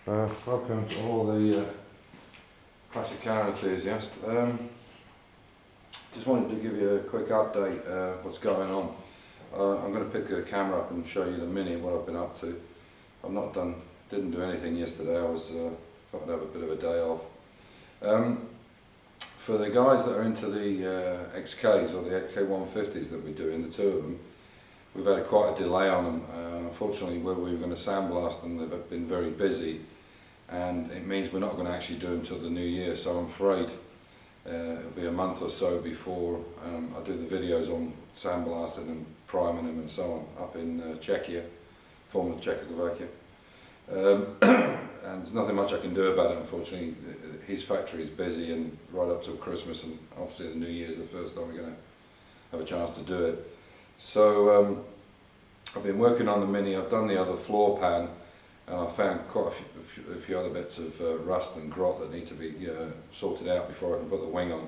Welcome to all the classic car enthusiasts. Just wanted to give you a quick update what's going on. I'm going to pick the camera up and show you the Mini, what I've been up to. Didn't do anything yesterday. I thought I'd have a bit of a day off. For the guys that are into the XKs or the XK150s that we're doing, the two of them, we've had quite a delay on them. Unfortunately, where we were going to sandblast them, they've been very busy, and it means we're not going to actually do them till the new year. So I'm afraid it'll be a month or so before I do the videos on sandblasting and priming them and so on up in Czechia, former Czechoslovakia. And there's nothing much I can do about it, unfortunately. His factory is busy, and right up till Christmas, and obviously the New Year is the first time we're going to have a chance to do it. So I've been working on the Mini. I've done the other floor pan, and I found quite a few other bits of rust and grot that need to be sorted out before I can put the wing on.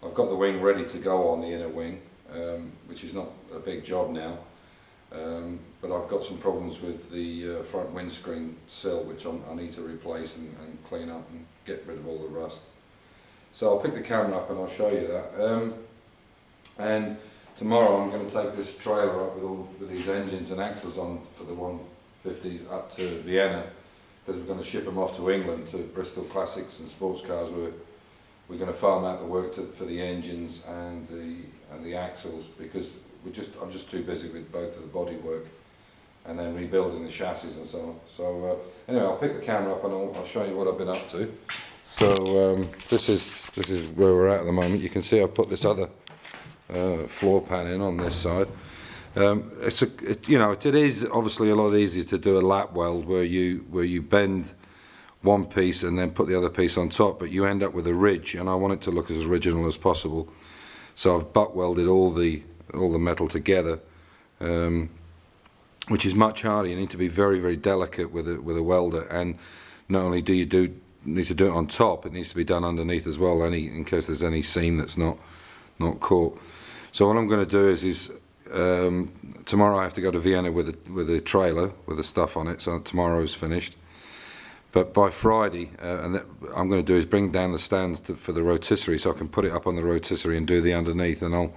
I've got the wing ready to go on, the inner wing, which is not a big job now. But I've got some problems with the front windscreen sill, which I need to replace and clean up and get rid of all the rust. So I'll pick the camera up and I'll show you that. And tomorrow I'm going to take this trailer up with these engines and axles on for the 150s up to Vienna, because we're going to ship them off to England to Bristol Classics and Sports Cars. We're going to farm out the work for the engines and the axles, because I'm just too busy with both of the body work and then rebuilding the chassis and so on. So anyway, I'll pick the camera up and I'll show you what I've been up to. So this is where we're at the moment. You can see I've put this other floor pan in on this side. It is obviously a lot easier to do a lap weld where you bend one piece and then put the other piece on top, but you end up with a ridge, and I want it to look as original as possible. So I've butt welded all the metal together, which is much harder. You need to be very, very delicate with a welder, and not only do you need to do it on top, it needs to be done underneath as well, in case there's any seam that's not caught. So what I'm going to do is tomorrow I have to go to Vienna with a trailer with the stuff on it, so tomorrow's finished. But by Friday, I'm going to do is bring down the stands for the rotisserie, so I can put it up on the rotisserie and do the underneath, and I'll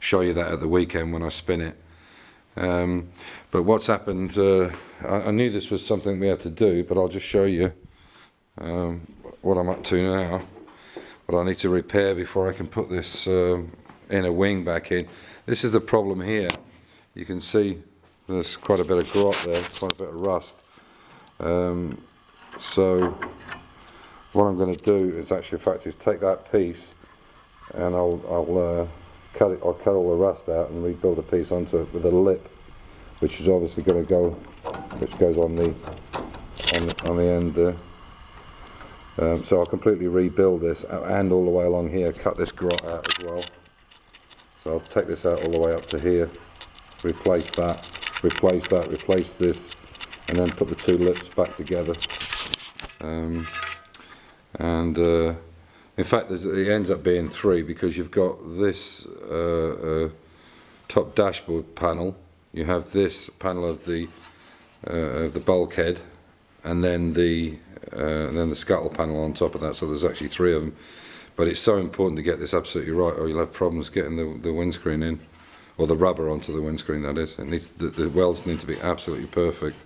show you that at the weekend when I spin it. But what's happened, I knew this was something we had to do, but I'll just show you what I'm up to now, what I need to repair before I can put this inner wing back in. This is the problem here. You can see there's quite a bit of grot there, quite a bit of rust. So what I'm going to do is actually, in fact, is take that piece and I'll cut all the rust out and rebuild a piece onto it with a lip, which is obviously going to go, which goes on the end there. So I'll completely rebuild this, and all the way along here, cut this grot out as well. So I'll take this out all the way up to here, replace that, replace this, and then put the two lips back together. In fact, it ends up being three, because you've got this top dashboard panel, you have this panel of the bulkhead, and then the scuttle panel on top of that. So there's actually three of them. But it's so important to get this absolutely right, or you'll have problems getting the windscreen in, or the rubber onto the windscreen. That is, the welds need to be absolutely perfect.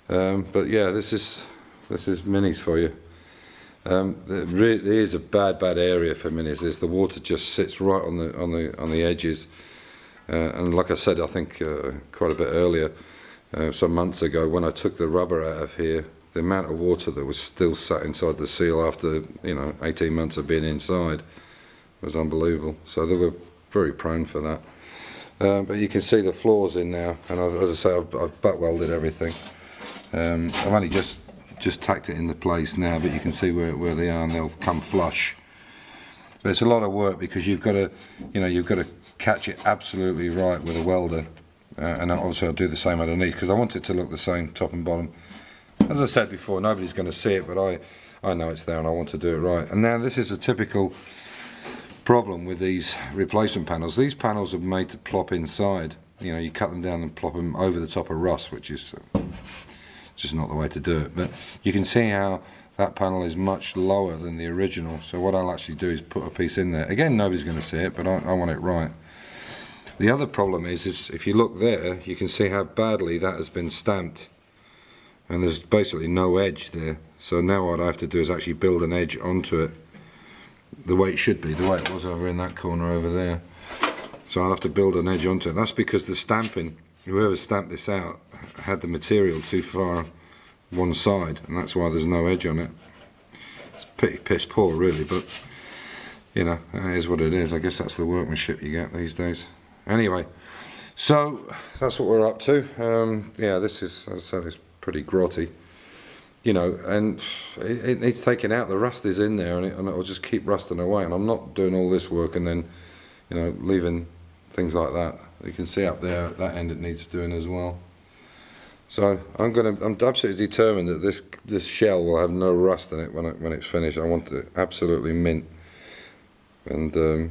But yeah, this is Minis for you. There really is a bad area for Minis. The water just sits right on the edges, and like I said, I think quite a bit earlier, some months ago, when I took the rubber out of here, the amount of water that was still sat inside the seal after 18 months of being inside was unbelievable. So they were very prone for that. But you can see the floors in now, and as I say, I've butt welded everything. I've only just tacked it into place now, but you can see where they are, and they'll come flush. But it's a lot of work, because you've got to catch it absolutely right with a welder, and obviously I'll do the same underneath, because I want it to look the same top and bottom. As I said before, nobody's going to see it, but I know it's there, and I want to do it right. And now this is a typical problem with these replacement panels. These panels are made to plop inside. You cut them down and plop them over the top of rust, which is just not the way to do it. But you can see how that panel is much lower than the original. So what I'll actually do is put a piece in there. Again, nobody's going to see it, but I want it right. The other problem is if you look there, you can see how badly that has been stamped. And there's basically no edge there. So now what I have to do is actually build an edge onto it the way it should be, the way it was over in that corner over there. So I'll have to build an edge onto it. That's because the stamping, whoever stamped this out had the material too far one side, and that's why there's no edge on it. It's pretty piss poor really, but you know, it is what it is. I guess that's the workmanship you get these days. Anyway, so that's what we're up to. Yeah, this is, as I said, it's pretty grotty, you know, and it needs taking out. The rust is in there, and it'll just keep rusting away. And I'm not doing all this work and then, you know, leaving things like that. You can see up there at that end it needs doing as well. So I'm absolutely determined that this shell will have no rust in it when it's finished. I want it absolutely mint. And you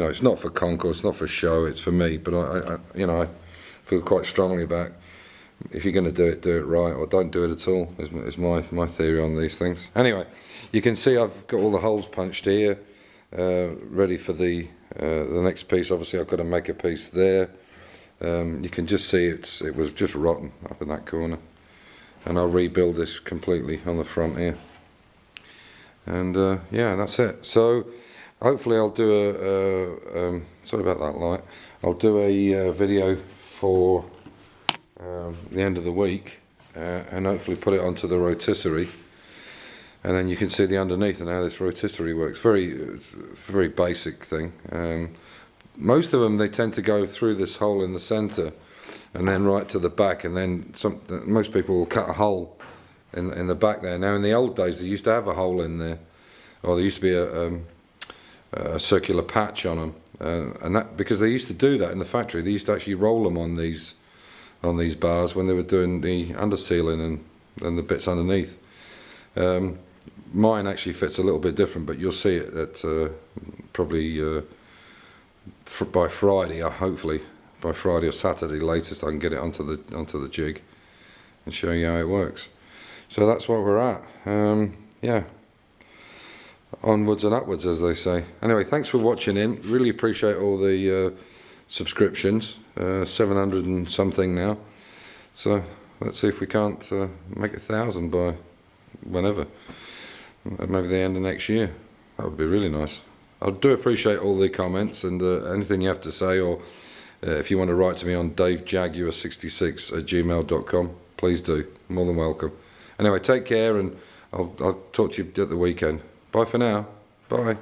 know, it's not for concourse, it's not for show, it's for me. But I you know, I feel quite strongly about, if you're going to do it right, or don't do it at all. Is my theory on these things. Anyway, you can see I've got all the holes punched here, ready for the next piece. Obviously, I've got to make a piece there. You can just see it was just rotten up in that corner, and I'll rebuild this completely on the front here. And yeah, that's it. So hopefully I'll do sorry about that light. I'll do a video for the end of the week, and hopefully put it onto the rotisserie, and then you can see the underneath and how this rotisserie works. It's a very basic thing. Most of them, they tend to go through this hole in the center and then right to the back, and then most people will cut a hole in the back there. Now in the old days they used to have a hole in there, or there used to be a circular patch on them, and that because they used to do that in the factory. They used to actually roll them on these bars when they were doing the under sealing and the bits underneath. Mine actually fits a little bit different, but you'll see it at probably by Friday, hopefully by Friday or Saturday latest. I can get it onto the jig and show you how it works. So that's where we're at. Yeah, onwards and upwards, as they say. Anyway, thanks for watching in. Really appreciate all the subscriptions. 700 and something now. So let's see if we can't make 1,000 by whenever, maybe the end of next year. That would be really nice. I do appreciate all the comments and anything you have to say, or if you want to write to me on davejaguar66@gmail.com, please do. More than welcome. Anyway, take care, and I'll talk to you at the weekend. Bye for now. Bye.